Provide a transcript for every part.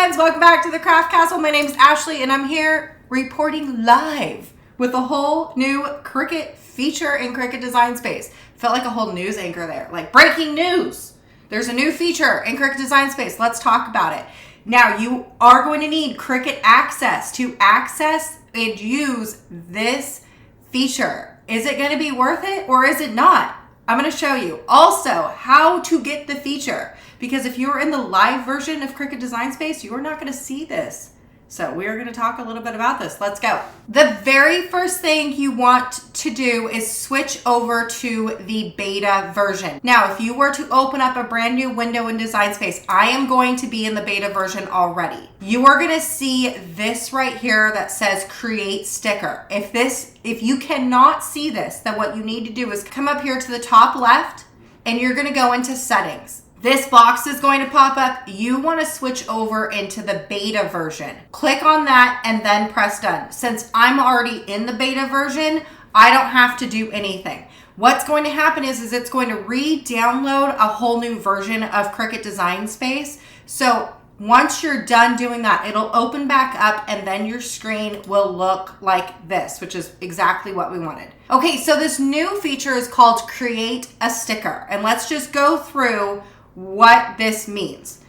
friends, welcome back to the Craft Castle. My name is Ashley and I'm here reporting live with a whole new Cricut feature in Cricut Design Space. Felt like a whole news anchor there, like breaking news. There's a new feature in Cricut Design Space. Let's talk about it. Now you are going to need Cricut Access to access and use this feature. Is it going to be worth it or is it not? I'm going to show you also how to get the feature, because if you're in the live version of Cricut Design Space, you're not going to see this. So we're going to talk a little bit about this. Let's go. The very first thing you want to do is switch over to the beta version. Now, if you were to open up a brand new window in Design Space, I am going to be in the beta version already. You are going to see this right here that says create sticker. If you cannot see this, then what you need to do is come up here to the top left and you're going to go into settings. This box is going to pop up. You want to switch over into the beta version. Click on that and then press done. Since I'm already in the beta version, I don't have to do anything. What's going to happen is it's going to re-download a whole new version of Cricut Design Space. So once you're done doing that, it'll open back up and then your screen will look like this, which is exactly what we wanted. Okay, so this new feature is called Create a Sticker. And let's just go through what this means.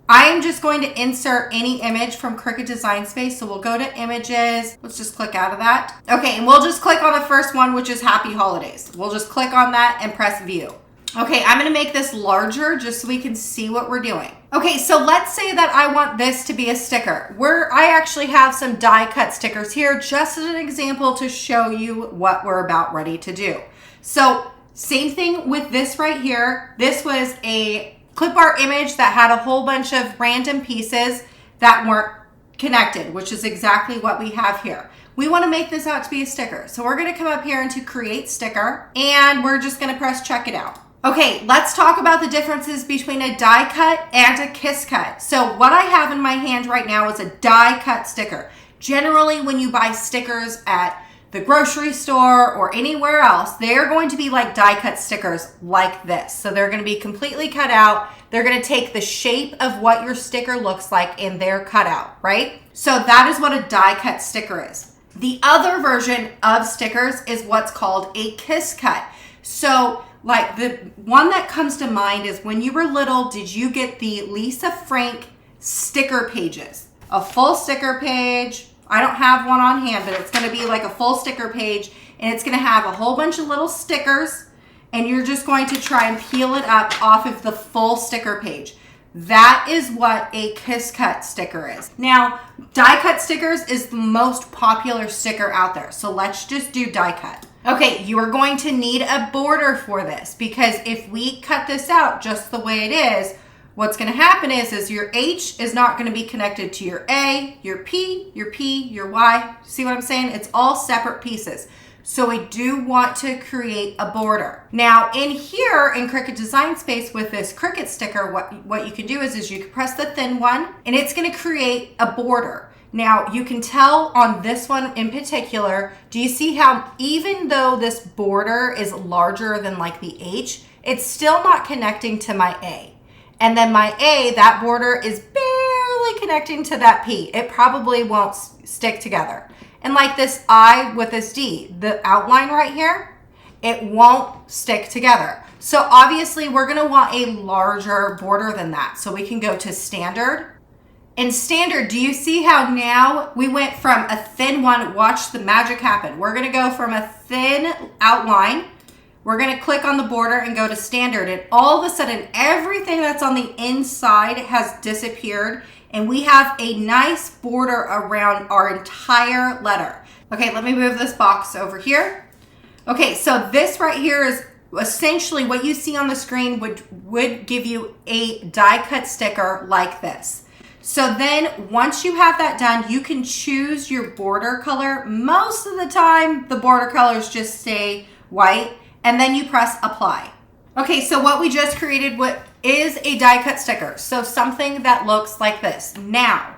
I am just going to insert any image from Cricut Design Space. So we'll go to images. Let's just click out of that. Okay, and we'll just click on the first one, which is Happy Holidays. We'll just click on that and press view. Okay, I'm gonna make this larger just so we can see what we're doing. Okay, so let's say that I want this to be a sticker. I actually have some die cut stickers here just as an example to show you what we're about ready to do. So same thing with this right here. This was a clip art image that had a whole bunch of random pieces that weren't connected, which is exactly what we have here. We want to make this out to be a sticker. So we're going to come up here into create sticker and we're just going to press check it out. Okay, let's talk about the differences between a die cut and a kiss cut. So what I have in my hand right now is a die cut sticker. Generally, when you buy stickers at the grocery store or anywhere else, they're going to be like die cut stickers like this. So they're going to be completely cut out. They're going to take the shape of what your sticker looks like in their cutout, right? So that is what a die cut sticker is. The other version of stickers is what's called a kiss cut. So like the one that comes to mind is when you were little, did you get the Lisa Frank sticker pages? A full sticker page. I don't have one on hand, but it's going to be like a full sticker page and it's going to have a whole bunch of little stickers and you're just going to try and peel it up off of the full sticker page. That is what a kiss cut sticker is. Now, die cut stickers is the most popular sticker out there. So let's just do die cut. Okay, you are going to need a border for this because if we cut this out just the way it is, what's going to happen is your H is not going to be connected to your A, your P, your Y. See what I'm saying? It's all separate pieces. So we do want to create a border. Now in here in Cricut Design Space with this Cricut sticker, what you can do is you can press the thin one and it's going to create a border. Now you can tell on this one in particular, do you see how even though this border is larger than like the H, it's still not connecting to my A. And then my A, that border is barely connecting to that P. It probably won't stick together. And like this I with this D, the outline right here, it won't stick together. So obviously we're gonna want a larger border than that. So we can go to standard. In standard, do you see how now we went from a thin one, watch the magic happen. We're gonna go from a thin outline. We're going to click on the border and go to standard, and all of a sudden everything that's on the inside has disappeared and we have a nice border around our entire letter. Okay, let me move this box over here. Okay, so this right here is essentially what you see on the screen would give you a die cut sticker like this. So then once you have that done, you can choose your border color. Most of the time the border colors just stay white. And then you press apply. Okay, so what we just created is a die cut sticker. So something that looks like this. Now,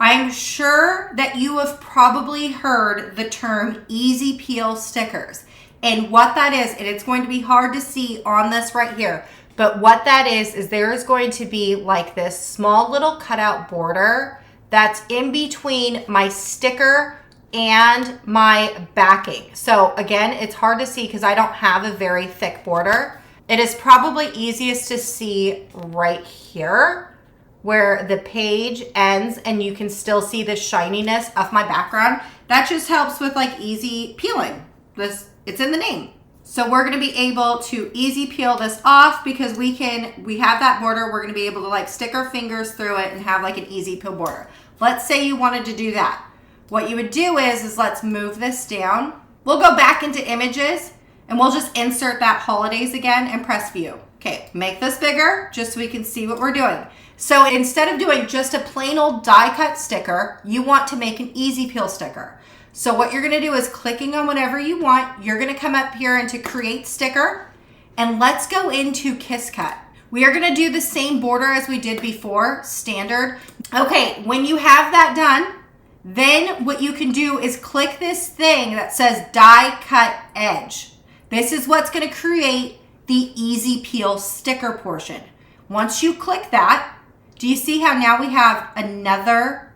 I'm sure that you have probably heard the term easy peel stickers. And what that is, and it's going to be hard to see on this right here, But what that is there is going to be like this small little cutout border that's in between my sticker and my backing. So again, it's hard to see because I don't have a very thick border. It is probably easiest to see right here where the page ends and you can still see the shininess of my background. That just helps with like easy peeling. It's in the name. So we're gonna be able to easy peel this off because we have that border. We're gonna be able to like stick our fingers through it and have like an easy peel border. Let's say you wanted to do that. What you would do is let's move this down. We'll go back into images and we'll just insert that holidays again and press view. Okay, make this bigger just so we can see what we're doing. So instead of doing just a plain old die cut sticker, you want to make an easy peel sticker. So what you're gonna do is clicking on whatever you want, you're gonna come up here into create sticker and let's go into Kiss Cut. We are gonna do the same border as we did before, standard. Okay, when you have that done, then what you can do is click this thing that says die cut edge. This is what's gonna create the easy peel sticker portion. Once you click that, do you see how now we have another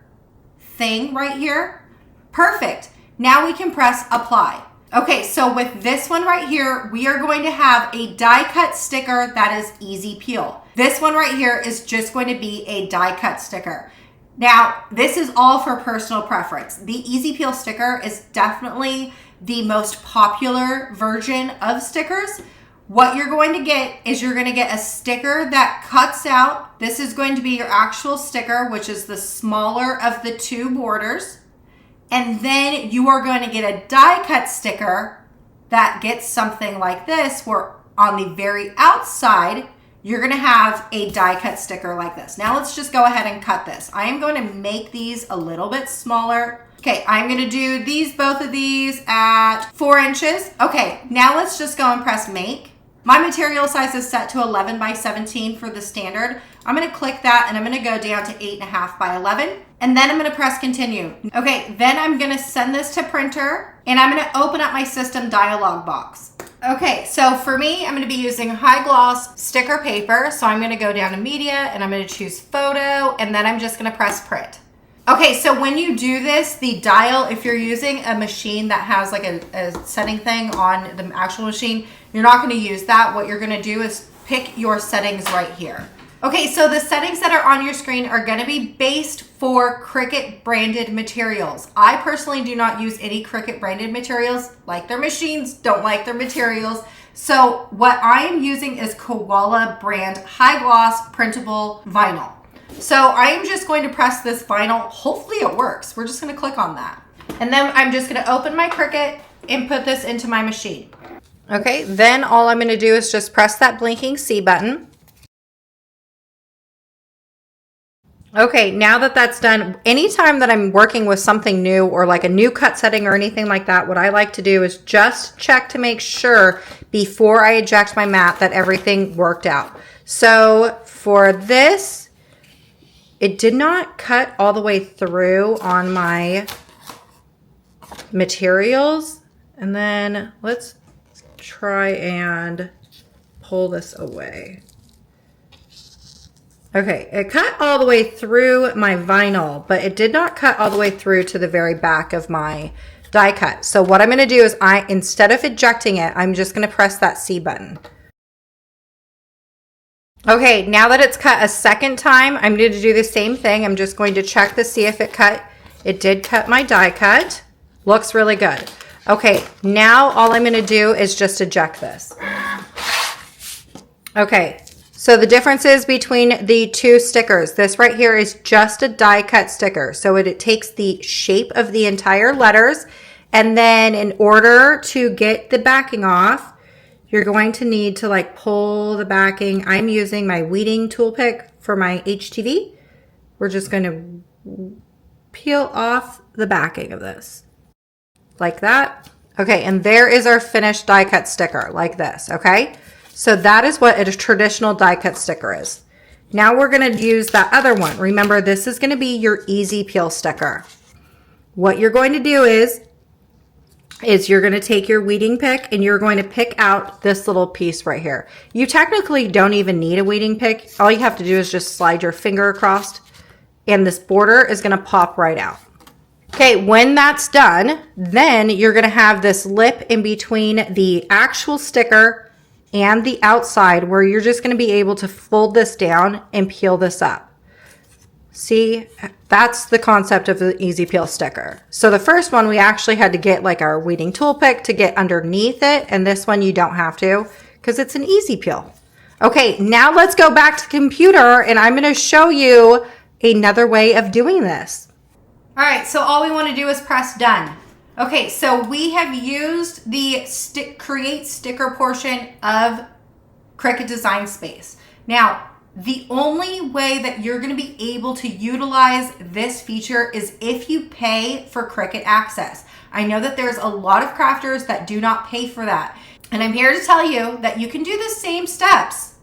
thing right here? Perfect. Now we can press apply. Okay, so with this one right here, we are going to have a die cut sticker that is easy peel. This one right here is just going to be a die cut sticker. Now, this is all for personal preference. The easy peel sticker is definitely the most popular version of stickers. What you're going to get is you're going to get a sticker that cuts out. This is going to be your actual sticker, which is the smaller of the two borders. And then you are going to get a die cut sticker that gets something like this, where on the very outside, you're going to have a die cut sticker like this. Now let's just go ahead and cut this. I am going to make these a little bit smaller. Okay, I'm going to do both of these at 4 inches. Okay, now let's just go and press make. My material size is set to 11 by 17 for the standard. I'm gonna click that and I'm gonna go down to 8.5 by 11. And then I'm gonna press continue. Okay, then I'm gonna send this to printer and I'm gonna open up my system dialog box. Okay, so for me, I'm gonna be using high gloss sticker paper. So I'm gonna go down to media and I'm gonna choose photo and then I'm just gonna press print. Okay, so when you do this, the dial, if you're using a machine that has like a setting thing on the actual machine, you're not gonna use that. What you're gonna do is pick your settings right here. Okay, so the settings that are on your screen are gonna be based for Cricut branded materials. I personally do not use any Cricut branded materials, like their machines, don't like their materials. So what I am using is Koala brand high gloss printable vinyl. So I am just going to press this vinyl. Hopefully it works. We're just gonna click on that. And then I'm just gonna open my Cricut and put this into my machine. Okay, then all I'm gonna do is just press that blinking C button. Okay, now that that's done, anytime that I'm working with something new or like a new cut setting or anything like that, what I like to do is just check to make sure before I eject my mat that everything worked out. So for this, it did not cut all the way through on my materials. And then let's try and pull this away. Okay, it cut all the way through my vinyl, but it did not cut all the way through to the very back of my die cut. So what I'm gonna do is instead of ejecting it, I'm just gonna press that C button. Okay, now that it's cut a second time, I'm going to do the same thing. I'm just going to check to see if it cut. It did cut my die cut. Looks really good. Okay, now all I'm going to do is just eject this. Okay, so the differences between the two stickers. This right here is just a die cut sticker. So it takes the shape of the entire letters, and then in order to get the backing off, you're going to need to like pull the backing. I'm using my weeding tool pick for my HTV. We're just going to peel off the backing of this like that. Okay, and there is our finished die cut sticker like this, okay? So that is what a traditional die cut sticker is. Now we're going to use that other one. Remember, this is going to be your easy peel sticker. What you're going to do is, is you're going to take your weeding pick and you're going to pick out this little piece right here. You technically don't even need a weeding pick. All you have to do is just slide your finger across and this border is going to pop right out. Okay, when that's done, then you're going to have this lip in between the actual sticker and the outside where you're just going to be able to fold this down and peel this up. See, that's the concept of the easy peel sticker. So the first one, we actually had to get like our weeding tool pick to get underneath it. And this one you don't have to because it's an easy peel. Okay, now let's go back to the computer and I'm going to show you another way of doing this. All right, so all we want to do is press done. Okay, so we have used the create sticker portion of Cricut Design Space. Now, the only way that you're going to be able to utilize this feature is if you pay for Cricut Access. I know that there's a lot of crafters that do not pay for that. And I'm here to tell you that you can do the same steps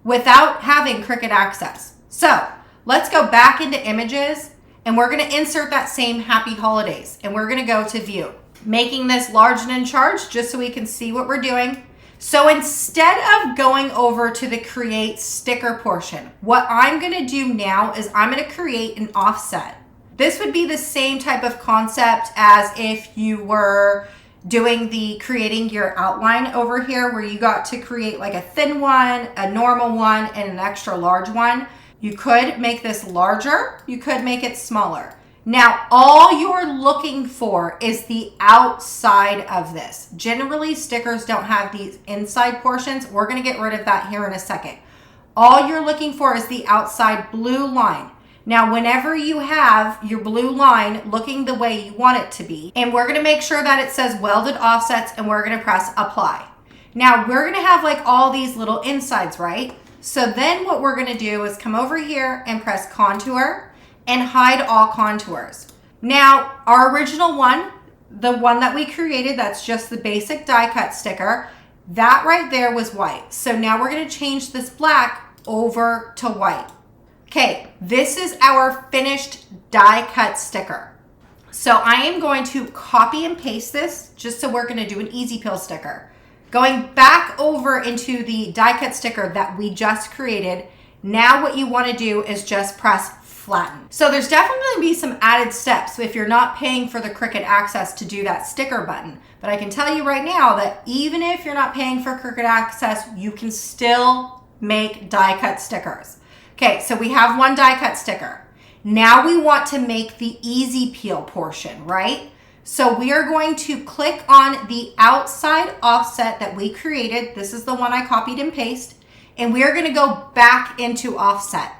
without having Cricut Access. So let's go back into images and we're going to insert that same happy holidays and we're going to go to view, making this large and in charge just so we can see what we're doing. So instead of going over to the create sticker portion, what I'm going to do now is I'm going to create an offset. This would be the same type of concept as if you were doing the creating your outline over here where you got to create like a thin one, a normal one, and an extra large one. You could make this larger, you could make it smaller. Now, all you're looking for is the outside of this. Generally, stickers don't have these inside portions. We're going to get rid of that here in a second. All you're looking for is the outside blue line. Now, whenever you have your blue line looking the way you want it to be, and we're going to make sure that it says welded offsets and we're going to press apply. Now, we're going to have like all these little insides, right? So then what we're going to do is come over here and press contour and hide all contours. Now, our original one, the one that we created, that's just the basic die cut sticker, that right there was white. So now we're going to change this black over to white. Okay, this is our finished die cut sticker. So I am going to copy and paste this just so we're going to do an easy peel sticker. Going back over into the die cut sticker that we just created, now what you want to do is just press flatten. So there's definitely going to be some added steps if you're not paying for the Cricut Access to do that sticker button. But I can tell you right now that even if you're not paying for Cricut Access, you can still make die cut stickers. Okay, so we have one die cut sticker. Now we want to make the easy peel portion, right? So we are going to click on the outside offset that we created. This is the one I copied and pasted. And we are going to go back into offset.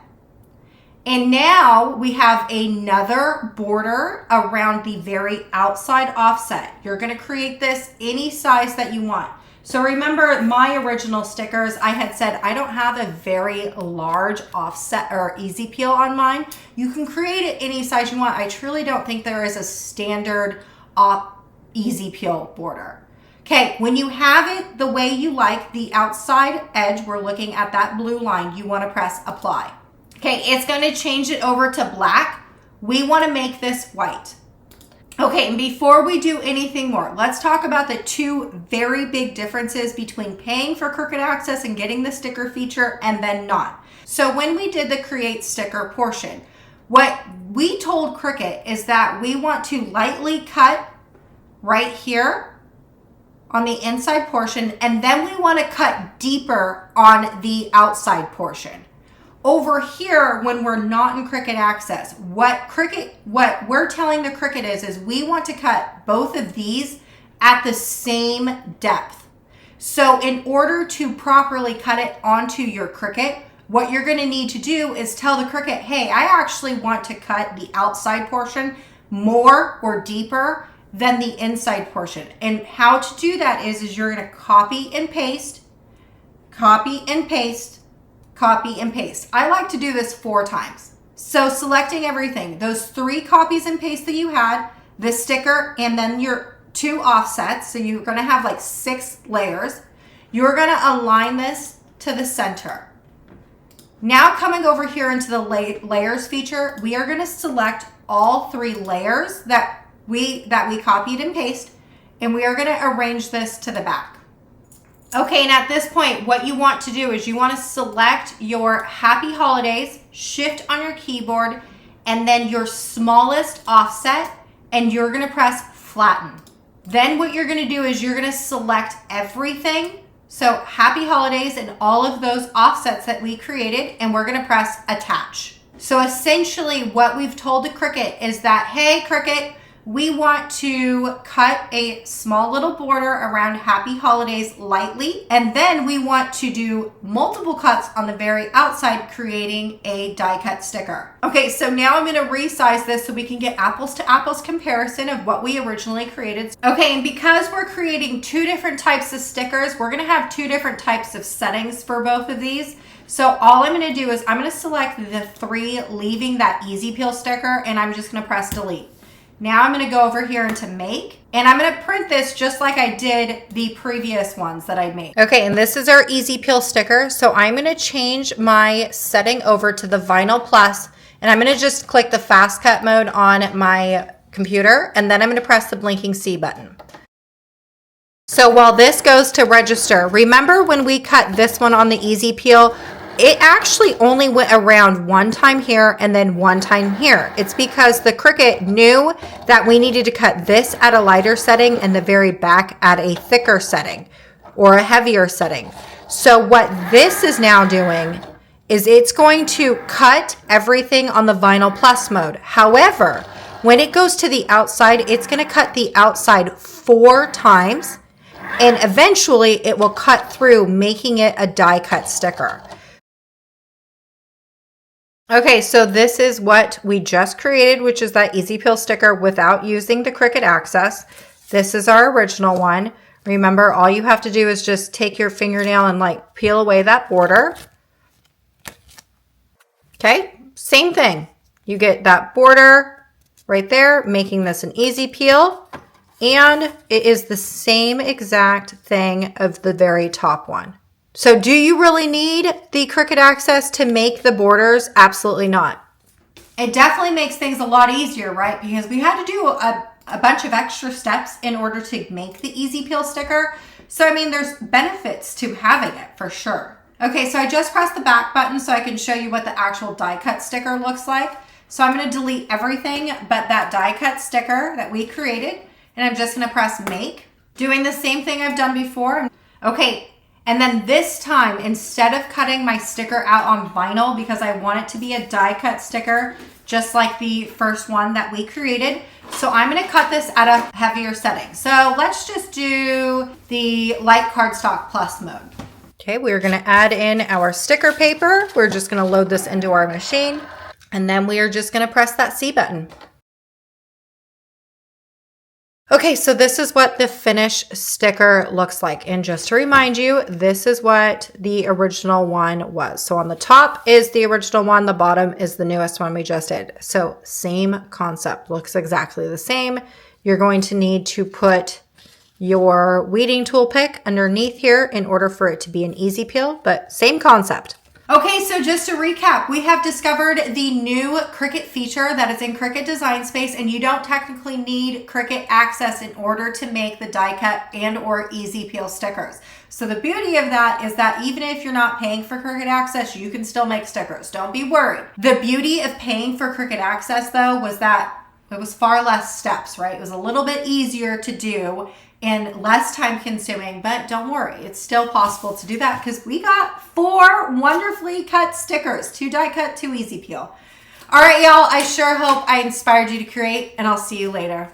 And now we have another border around the very outside offset. You're going to create this any size that you want. So remember my original stickers, I had said I don't have a very large offset or easy peel on mine. You can create it any size you want. I truly don't think there is a standard easy peel border. Okay, when you have it the way you like, the outside edge, we're looking at that blue line, you want to press apply. Okay, it's going to change it over to black. We want to make this white. Okay, and before we do anything more, let's talk about the two very big differences between paying for Cricut Access and getting the sticker feature and then not. So when we did the create sticker portion, what we told Cricut is that we want to lightly cut right here on the inside portion, and then we want to cut deeper on the outside portion. Over here, when we're not in Cricut Access, what we're telling the Cricut is we want to cut both of these at the same depth. So in order to properly cut it onto your Cricut, what you're going to need to do is tell the Cricut, hey, I actually want to cut the outside portion more or deeper than the inside portion. And how to do that is you're going to copy and paste, copy and paste, copy and paste. I like to do this 4 times. So selecting everything, those 3 copies and paste that you had, the sticker, and then your 2 offsets. So you're going to have like 6 layers. You're going to align this to the center. Now coming over here into the layers feature, we are going to select all 3 layers that we copied and pasted, and we are going to arrange this to the back. Okay, and at this point, what you want to do is you want to select your Happy Holidays, shift on your keyboard, and then your smallest offset, and you're going to press flatten. Then what you're going to do is you're going to select everything. So Happy Holidays and all of those offsets that we created, and we're going to press attach. So essentially what we've told the Cricut is that, hey Cricut, we want to cut a small little border around Happy Holidays lightly, and then we want to do multiple cuts on the very outside, creating a die cut sticker. Okay, so now I'm going to resize this so we can get apples to apples comparison of what we originally created. Okay, and because we're creating two different types of stickers, we're going to have two different types of settings for both of these. So all I'm going to do is I'm going to select the 3 leaving that easy peel sticker, and I'm just going to press delete. Now I'm going to go over here into make, and I'm going to print this just like I did the previous ones that I made. Okay, and this is our easy peel sticker. So I'm going to change my setting over to the Vinyl Plus, and I'm going to just click the fast cut mode on my computer, and then I'm going to press the blinking C button. So while this goes to register, remember when we cut this one on the easy peel, it actually only went around one time here and then one time here. It's because the Cricut knew that we needed to cut this at a lighter setting and the very back at a thicker setting or a heavier setting. So what this is now doing is it's going to cut everything on the Vinyl Plus mode. However, when it goes to the outside, it's going to cut the outside 4 times, and eventually it will cut through, making it a die cut sticker. Okay, so this is what we just created, which is that easy peel sticker without using the Cricut Access. This is our original one. Remember, all you have to do is just take your fingernail and like peel away that border. Okay, same thing. You get that border right there, making this an easy peel. And it is the same exact thing of the very top one. So do you really need the Cricut Access to make the borders? Absolutely not. It definitely makes things a lot easier, right? Because we had to do a bunch of extra steps in order to make the easy peel sticker. So, I mean, there's benefits to having it for sure. Okay, so I just pressed the back button so I can show you what the actual die cut sticker looks like. So I'm going to delete everything but that die cut sticker that we created. And I'm just going to press make, doing the same thing I've done before. Okay. And then this time, instead of cutting my sticker out on vinyl, because I want it to be a die cut sticker, just like the first one that we created. So I'm going to cut this at a heavier setting. So let's just do the light cardstock plus mode. Okay, we're going to add in our sticker paper. We're just going to load this into our machine. And then we are just going to press that C button. Okay, so this is what the finished sticker looks like. And just to remind you, this is what the original one was. So on the top is the original one, the bottom is the newest one we just did. So same concept, looks exactly the same. You're going to need to put your weeding tool pick underneath here in order for it to be an easy peel, but same concept. Okay, so just to recap, we have discovered the new Cricut feature that is in Cricut Design Space, and you don't technically need Cricut Access in order to make the die cut and or easy peel stickers. So the beauty of that is that even if you're not paying for Cricut Access, you can still make stickers. Don't be worried. The beauty of paying for Cricut Access though was that it was far less steps, right? It was a little bit easier to do and less time consuming, but don't worry, it's still possible to do that because we got 4 wonderfully cut stickers, 2 die cut, 2 easy peel. All right, y'all, I sure hope I inspired you to create, and I'll see you later.